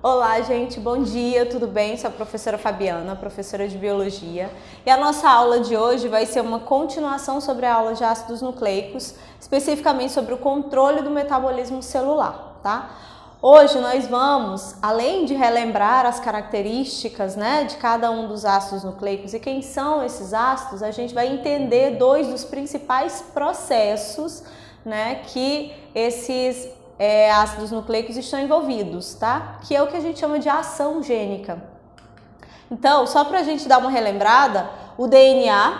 Olá, gente, bom dia, tudo bem? Sou a professora Fabiana, professora de Biologia. E a nossa aula de hoje vai ser uma continuação sobre a aula de ácidos nucleicos, especificamente sobre o controle do metabolismo celular, tá? Hoje nós vamos, além de relembrar as características, de cada um dos ácidos nucleicos e quem são esses ácidos, a gente vai entender dois dos principais processos, que esses ácidos nucleicos estão envolvidos, tá? Que é o que a gente chama de ação gênica. Então, só para a gente dar uma relembrada, o DNA,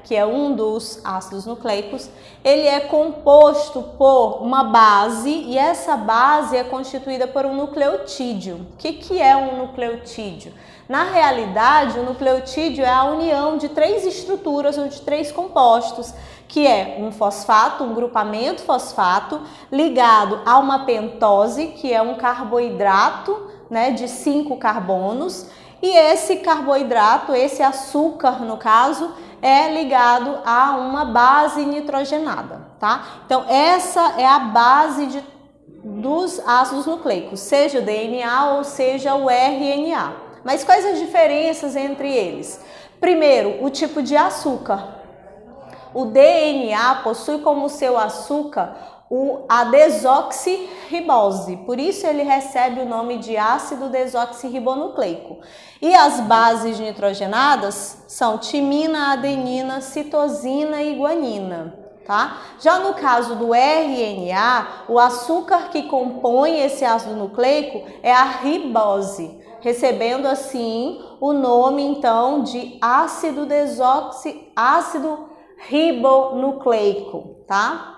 que é um dos ácidos nucleicos, ele é composto por uma base e essa base é constituída por um nucleotídeo. O que é um nucleotídeo? Na realidade, o nucleotídeo é a união de três estruturas ou de três compostos, que é um fosfato, um grupamento fosfato, ligado a uma pentose, que é um carboidrato, de 5 carbonos, e esse carboidrato, esse açúcar no caso, é ligado a uma base nitrogenada, tá? Então essa é a base dos ácidos nucleicos, seja o DNA ou seja o RNA. Mas quais as diferenças entre eles? Primeiro, o tipo de açúcar. O DNA possui como seu açúcar a desoxirribose, por isso ele recebe o nome de ácido desoxirribonucleico. E as bases nitrogenadas são timina, adenina, citosina e guanina, tá? Já no caso do RNA, o açúcar que compõe esse ácido nucleico é a ribose, recebendo assim o nome então de ácido ribonucleico, tá?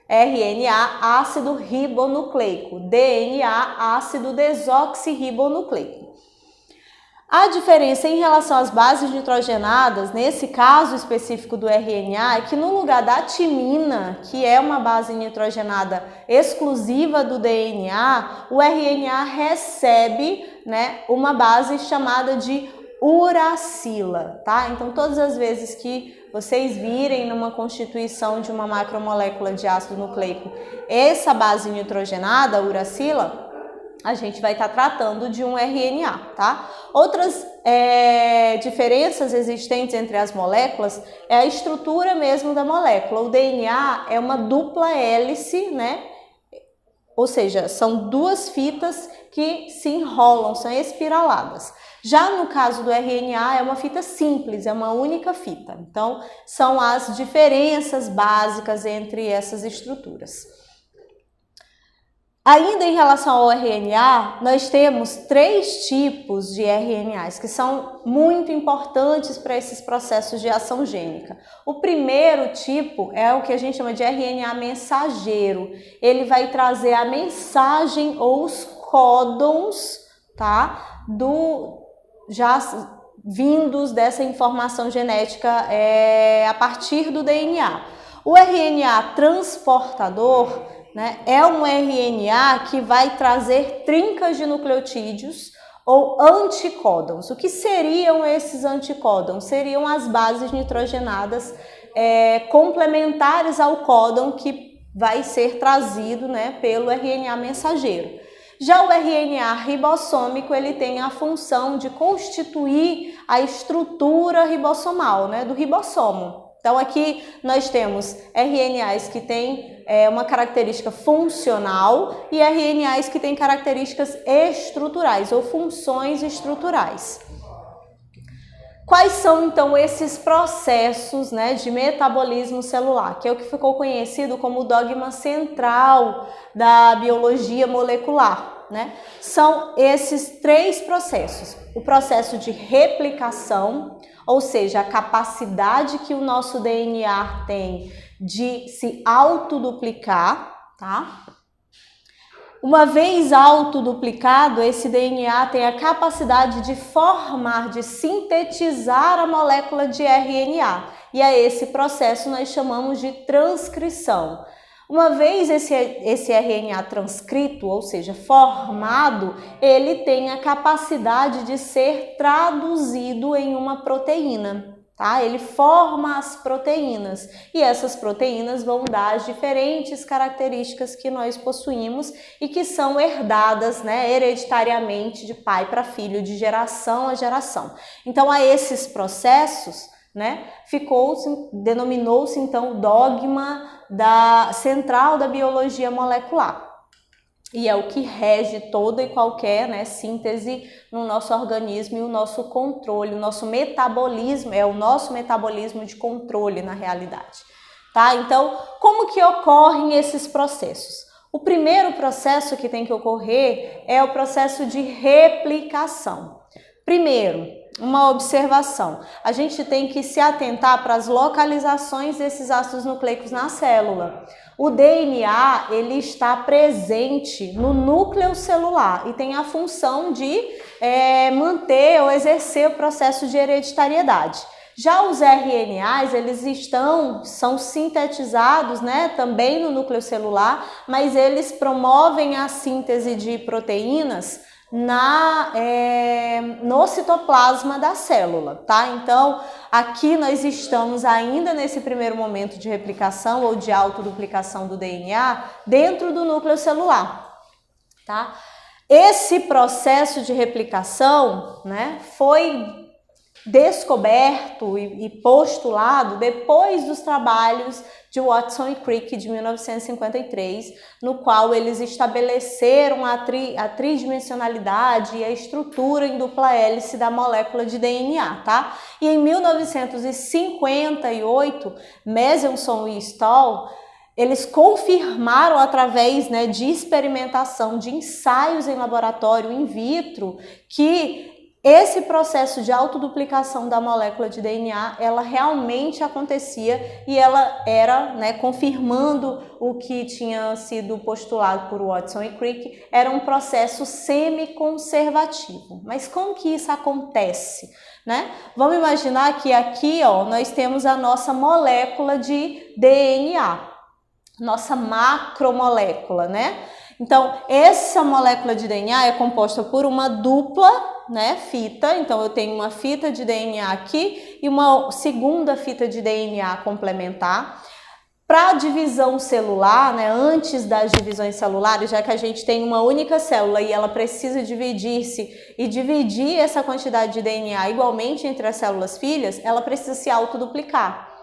RNA, ácido ribonucleico, DNA, ácido desoxirribonucleico. A diferença em relação às bases nitrogenadas, nesse caso específico do RNA, é que no lugar da timina, que é uma base nitrogenada exclusiva do DNA, o RNA recebe, uma base chamada de uracila, tá? Então, todas as vezes que vocês virem numa constituição de uma macromolécula de ácido nucleico essa base nitrogenada, uracila, a gente vai estar tratando de um RNA, tá? Outras diferenças existentes entre as moléculas é a estrutura mesmo da molécula. O DNA é uma dupla hélice, ou seja, são duas fitas que se enrolam, são espiraladas. Já no caso do RNA é uma fita simples, é uma única fita. Então, são as diferenças básicas entre essas estruturas. Ainda em relação ao RNA, nós temos 3 tipos de RNAs que são muito importantes para esses processos de ação gênica. O primeiro tipo é o que a gente chama de RNA mensageiro. Ele vai trazer a mensagem ou os códons, tá? Já vindos dessa informação genética a partir do DNA. O RNA transportador, é um RNA que vai trazer trincas de nucleotídeos ou anticódons. O que seriam esses anticódons? Seriam as bases nitrogenadas complementares ao códon que vai ser trazido pelo RNA mensageiro. Já o RNA ribossômico, ele tem a função de constituir a estrutura ribossomal, do ribossomo. Então, aqui nós temos RNAs que têm uma característica funcional e RNAs que têm características estruturais ou funções estruturais. Quais são, então, esses processos de metabolismo celular, que é o que ficou conhecido como o dogma central da biologia molecular, São esses 3 processos. O processo de replicação, ou seja, a capacidade que o nosso DNA tem de se autoduplicar, tá? Uma vez autoduplicado, esse DNA tem a capacidade de formar, de sintetizar a molécula de RNA. E a esse processo nós chamamos de transcrição. Uma vez esse RNA transcrito, ou seja, formado, ele tem a capacidade de ser traduzido em uma proteína. tá? Ele forma as proteínas e essas proteínas vão dar as diferentes características que nós possuímos e que são herdadas, né, hereditariamente de pai para filho, de geração a geração. Então, a esses processos, né, denominou-se então o dogma central da biologia molecular. E é o que rege toda e qualquer, né, síntese no nosso organismo e o nosso controle, o nosso metabolismo, é o nosso metabolismo de controle na realidade, tá? Então, como que ocorrem esses processos? O primeiro processo que tem que ocorrer é o processo de replicação. Primeiro, uma observação. A gente tem que se atentar para as localizações desses ácidos nucleicos na célula. O DNA, ele está presente no núcleo celular e tem a função de manter ou exercer o processo de hereditariedade. Já os RNAs, eles são sintetizados, né, também no núcleo celular, mas eles promovem a síntese de proteínas no citoplasma da célula, tá? Então, aqui nós estamos ainda nesse primeiro momento de replicação ou de autoduplicação do DNA dentro do núcleo celular, tá? Esse processo de replicação, né, foi descoberto e postulado depois dos trabalhos de Watson e Crick de 1953, no qual eles estabeleceram a tridimensionalidade e a estrutura em dupla hélice da molécula de DNA, tá? E em 1958, Meselson e Stahl, eles confirmaram através, né, de experimentação, de ensaios em laboratório in vitro, que esse processo de autoduplicação da molécula de DNA, ela realmente acontecia e ela era, né, confirmando o que tinha sido postulado por Watson e Crick, era um processo semiconservativo. Mas como que isso acontece, né? Vamos imaginar que aqui, ó, nós temos a nossa molécula de DNA, nossa macromolécula, né? Então, essa molécula de DNA é composta por uma dupla, né, fita. Então, eu tenho uma fita de DNA aqui e uma segunda fita de DNA complementar. Para a divisão celular, né, antes das divisões celulares, já que a gente tem uma única célula e ela precisa dividir-se e dividir essa quantidade de DNA igualmente entre as células filhas, ela precisa se autoduplicar.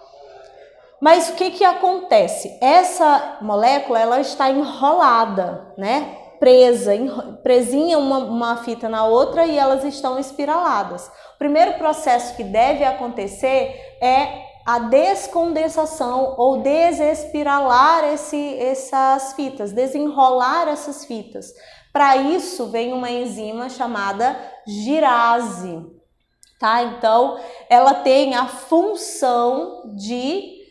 Mas o que acontece? Essa molécula, ela está enrolada, né? Presinha uma fita na outra e elas estão espiraladas. O primeiro processo que deve acontecer é a descondensação ou desespiralar essas fitas, desenrolar essas fitas. Para isso vem uma enzima chamada girase, tá? Então, ela tem a função de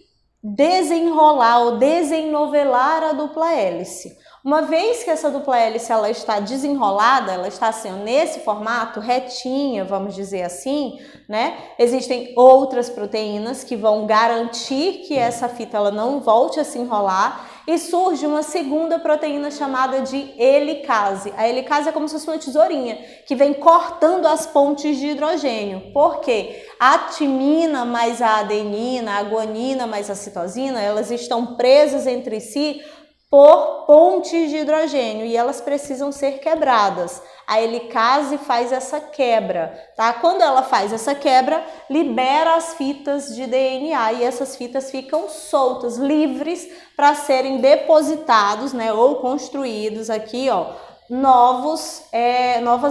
desenrolar ou desennovelar a dupla hélice. Uma vez que essa dupla hélice ela está desenrolada, ela está assim, nesse formato, retinha, vamos dizer assim, né? Existem outras proteínas que vão garantir que essa fita ela não volte a se enrolar e surge uma segunda proteína chamada de helicase. A helicase é como se fosse uma tesourinha que vem cortando as pontes de hidrogênio. Por quê? A timina mais a adenina, a guanina mais a citosina, elas estão presas entre si por pontes de hidrogênio e elas precisam ser quebradas. A helicase faz essa quebra, tá? Quando ela faz essa quebra, libera as fitas de DNA e essas fitas ficam soltas, livres para serem depositados, né, ou construídos aqui, ó, novas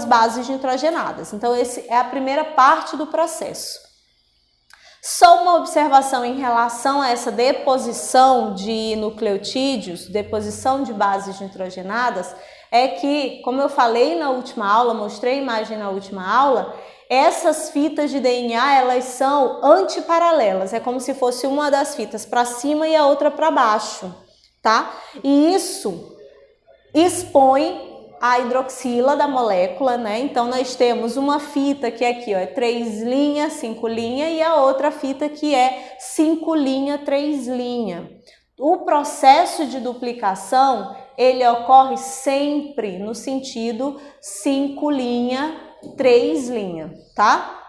bases nitrogenadas. Então, essa é a primeira parte do processo. Só uma observação em relação a essa deposição de nucleotídeos, deposição de bases nitrogenadas, é que, como eu falei na última aula, mostrei a imagem na última aula, essas fitas de DNA, elas são antiparalelas, é como se fosse uma das fitas para cima e a outra para baixo, tá? E isso expõe a hidroxila da molécula, né? Então, nós temos uma fita que aqui, ó, é 3' 5' e a outra fita que é 5', 3'. O processo de duplicação, ele ocorre sempre no sentido 5', 3', tá?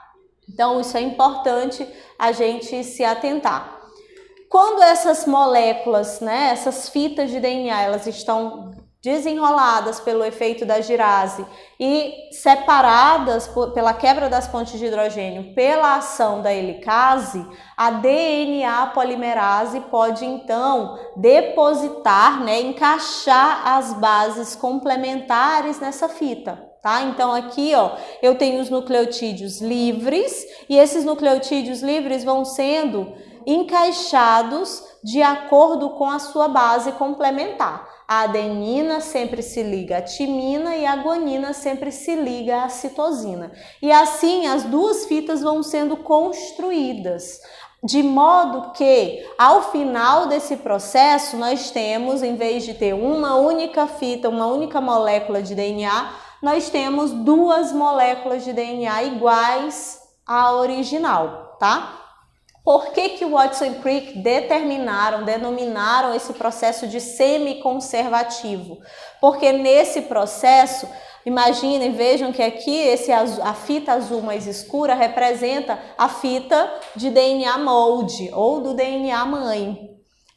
Então, isso é importante a gente se atentar. Quando essas moléculas, né, essas fitas de DNA, elas estão desenroladas pelo efeito da girase e separadas pela quebra das pontes de hidrogênio pela ação da helicase, a DNA polimerase pode então depositar, né, encaixar as bases complementares nessa fita. Tá? Então aqui, ó, eu tenho os nucleotídeos livres e esses nucleotídeos livres vão sendo encaixados de acordo com a sua base complementar. A adenina sempre se liga à timina e a guanina sempre se liga à citosina. E assim as duas fitas vão sendo construídas, de modo que ao final desse processo nós temos, em vez de ter uma única fita, uma única molécula de DNA, nós temos duas moléculas de DNA iguais à original, tá? Por que o Watson e Crick denominaram esse processo de semiconservativo? Porque nesse processo, imaginem, vejam que aqui a fita azul mais escura representa a fita de DNA molde ou do DNA mãe.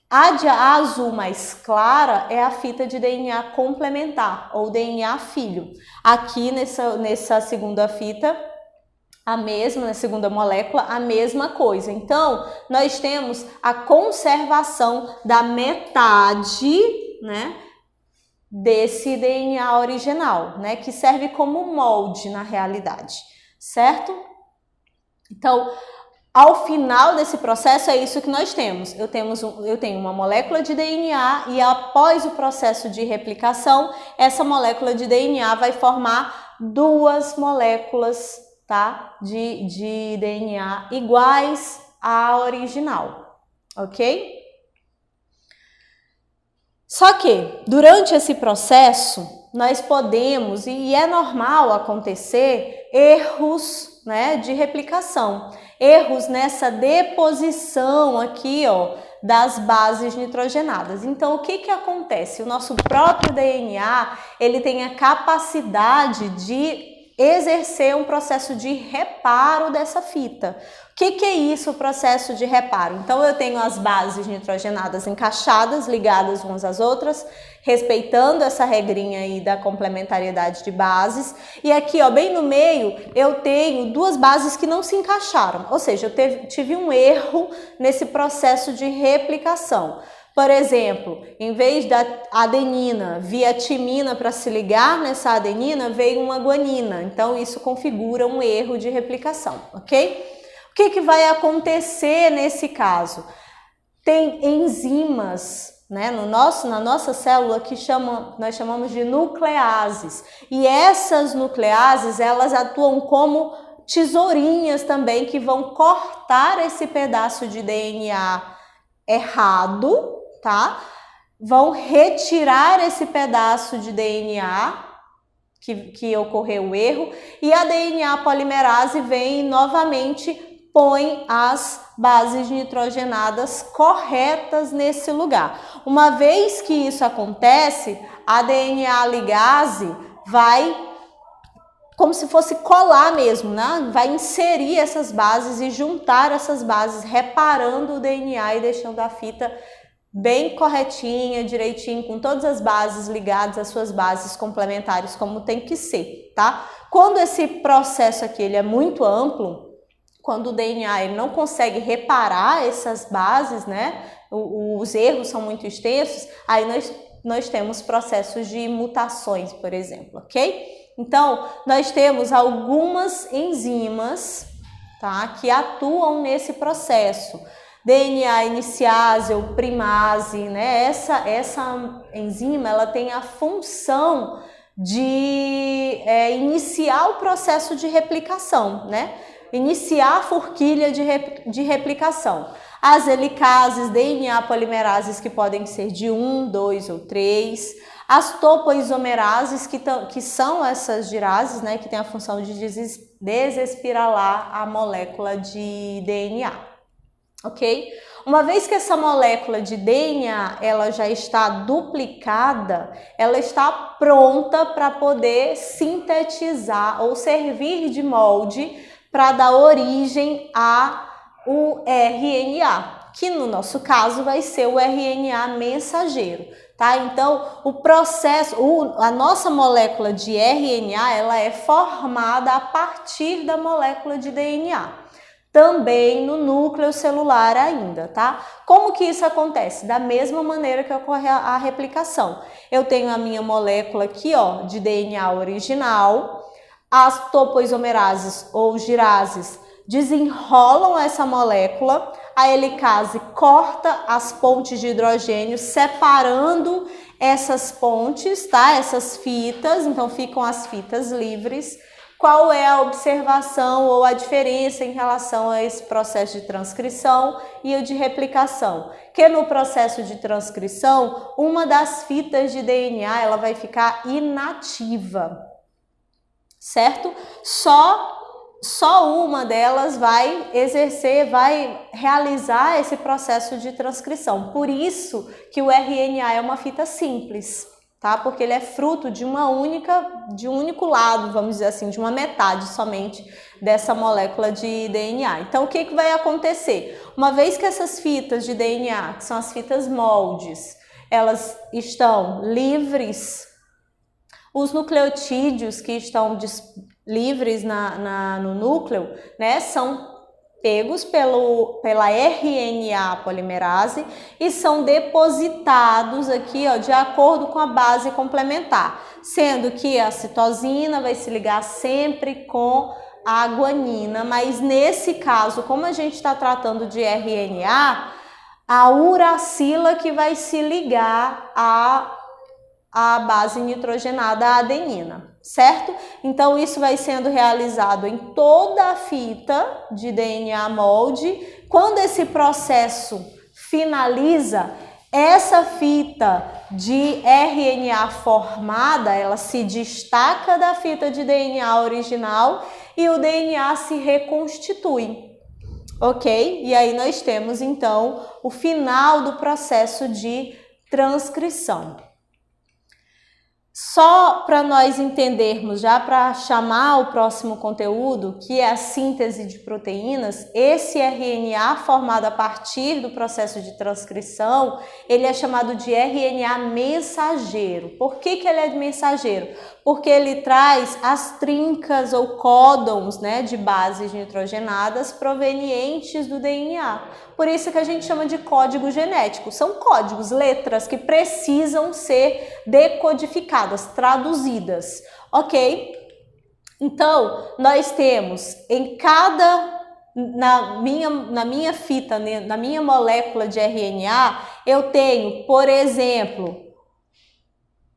A azul mais clara é a fita de DNA complementar ou DNA filho. Aqui nessa segunda fita, na segunda molécula, a mesma coisa. Então, nós temos a conservação da metade, né, desse DNA original, né, que serve como molde na realidade, certo? Então, ao final desse processo é isso que nós temos. Eu tenho uma molécula de DNA e após o processo de replicação, essa molécula de DNA vai formar duas moléculas, tá, de DNA iguais à original, ok? Só que durante esse processo nós podemos, e é normal acontecer, erros, né, de replicação, erros nessa deposição aqui, ó, das bases nitrogenadas. Então, o que acontece? O nosso próprio DNA, ele tem a capacidade de exercer um processo de reparo dessa fita. O que é isso, o processo de reparo? Então, eu tenho as bases nitrogenadas encaixadas, ligadas umas às outras, respeitando essa regrinha aí da complementariedade de bases. E aqui, ó, bem no meio, eu tenho duas bases que não se encaixaram. Ou seja, eu tive um erro nesse processo de replicação. Por exemplo, em vez da adenina vir a timina para se ligar nessa adenina, veio uma guanina. Então, isso configura um erro de replicação, ok? O que vai acontecer nesse caso? Tem enzimas, né, na nossa célula que nós chamamos de nucleases. E essas nucleases, elas atuam como tesourinhas também que vão cortar esse pedaço de DNA errado, tá? Vão retirar esse pedaço de DNA que ocorreu o erro e a DNA polimerase vem e novamente põe as bases nitrogenadas corretas nesse lugar. Uma vez que isso acontece, a DNA ligase vai, como se fosse colar mesmo, né? Vai inserir essas bases e juntar essas bases, reparando o DNA e deixando a fita bem corretinha, direitinho, com todas as bases ligadas às suas bases complementares, como tem que ser, tá? Quando esse processo aqui ele é muito amplo, quando o DNA ele não consegue reparar essas bases, né? Os erros são muito extensos, aí nós temos processos de mutações, por exemplo, ok? Então, nós temos algumas enzimas, tá, que atuam nesse processo. DNA iniciase ou primase, né? Essa enzima ela tem a função de iniciar o processo de replicação, né? Iniciar a forquilha de replicação. As helicases, DNA polimerases que podem ser de 1, 2 ou 3. As topoisomerases, que são essas girases, né, que tem a função de desespiralar a molécula de DNA, ok? Uma vez que essa molécula de DNA ela já está duplicada, ela está pronta para poder sintetizar ou servir de molde para dar origem ao RNA, que no nosso caso vai ser o RNA mensageiro, tá? Então, o processo, a nossa molécula de RNA, ela é formada a partir da molécula de DNA. Também no núcleo celular ainda, tá? Como que isso acontece? Da mesma maneira que ocorre a replicação. Eu tenho a minha molécula aqui, ó, de DNA original, as topoisomerases ou girases desenrolam essa molécula, a helicase corta as pontes de hidrogênio, separando essas pontes, tá? Essas fitas, então ficam as fitas livres. Qual é a observação ou a diferença em relação a esse processo de transcrição e o de replicação? Que no processo de transcrição, uma das fitas de DNA ela vai ficar inativa, certo? Só uma delas vai realizar esse processo de transcrição. Por isso que o RNA é uma fita simples, tá? Porque ele é fruto de um único lado, vamos dizer assim, de uma metade somente dessa molécula de DNA. Então, o que vai acontecer? Uma vez que essas fitas de DNA, que são as fitas moldes, elas estão livres, os nucleotídeos que estão livres no núcleo, né, são pegos pela RNA polimerase e são depositados aqui, ó, de acordo com a base complementar, sendo que a citosina vai se ligar sempre com a guanina, mas nesse caso, como a gente está tratando de RNA, a uracila que vai se ligar a base nitrogenada, a adenina, certo? Então, isso vai sendo realizado em toda a fita de DNA molde. Quando esse processo finaliza, essa fita de RNA formada, ela se destaca da fita de DNA original e o DNA se reconstitui, ok? E aí nós temos, então, o final do processo de transcrição. Só para nós entendermos, já para chamar o próximo conteúdo, que é a síntese de proteínas, esse RNA formado a partir do processo de transcrição, ele é chamado de RNA mensageiro. Por que ele é mensageiro? Porque ele traz as trincas ou códons, né, de bases nitrogenadas provenientes do DNA. Por isso que a gente chama de código genético. São códigos, letras que precisam ser decodificadas, traduzidas, ok? Então, nós temos na minha fita, na minha molécula de RNA, eu tenho, por exemplo,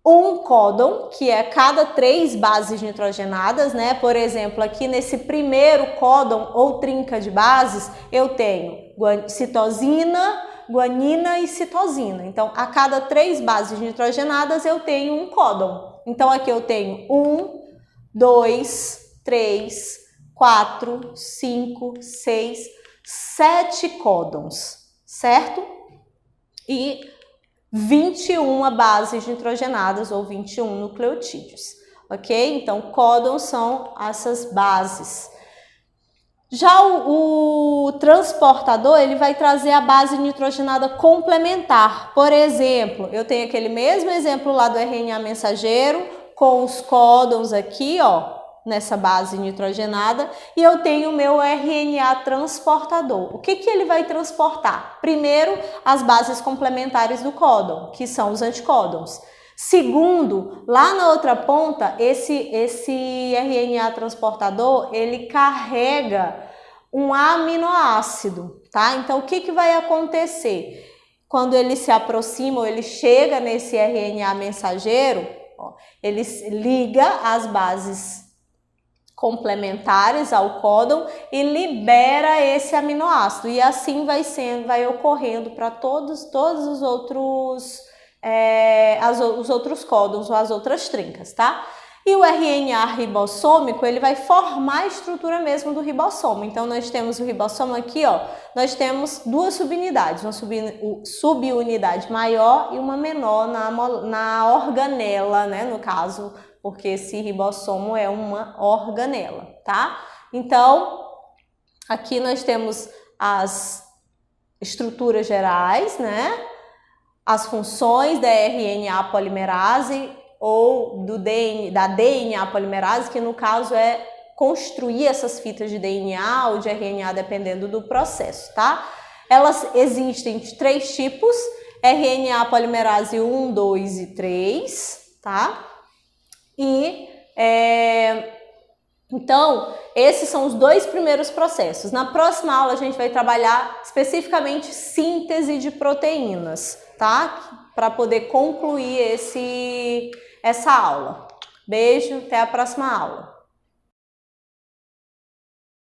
um códon, que é cada 3 bases nitrogenadas, né? Por exemplo, aqui nesse primeiro códon ou trinca de bases, eu tenho citosina, guanina e citosina. Então, a cada 3 bases nitrogenadas, eu tenho um códon. Então, aqui eu tenho 1, 2, 3, 4, 5, 6, 7 códons, certo? E 21 bases nitrogenadas ou 21 nucleotídeos, ok? Então, códons são essas bases. Já o transportador, ele vai trazer a base nitrogenada complementar. Por exemplo, eu tenho aquele mesmo exemplo lá do RNA mensageiro, com os códons aqui, ó, nessa base nitrogenada, e eu tenho o meu RNA transportador. O que ele vai transportar? Primeiro, as bases complementares do códon, que são os anticódons. Segundo, lá na outra ponta, esse RNA transportador, ele carrega um aminoácido, tá? Então, o que vai acontecer? Quando ele se aproxima ou ele chega nesse RNA mensageiro, ó, ele liga as bases complementares ao códon e libera esse aminoácido. E assim vai ocorrendo para todos os outros os outros códons ou as outras trincas, tá? E o RNA ribossômico, ele vai formar a estrutura mesmo do ribossomo. Então, nós temos o ribossomo aqui, ó, nós temos 2 subunidades, uma subunidade maior e uma menor na organela, né, no caso, porque esse ribossomo é uma organela, tá? Então, Aqui nós temos as estruturas gerais, né? As funções da RNA polimerase ou da DNA polimerase, que no caso é construir essas fitas de DNA ou de RNA, dependendo do processo, tá? Elas existem de 3 tipos, RNA polimerase 1, 2 e 3, tá? Então, esses são os 2 primeiros processos. Na próxima aula a gente vai trabalhar especificamente síntese de proteínas, tá? Para poder concluir essa aula. Beijo, até a próxima aula.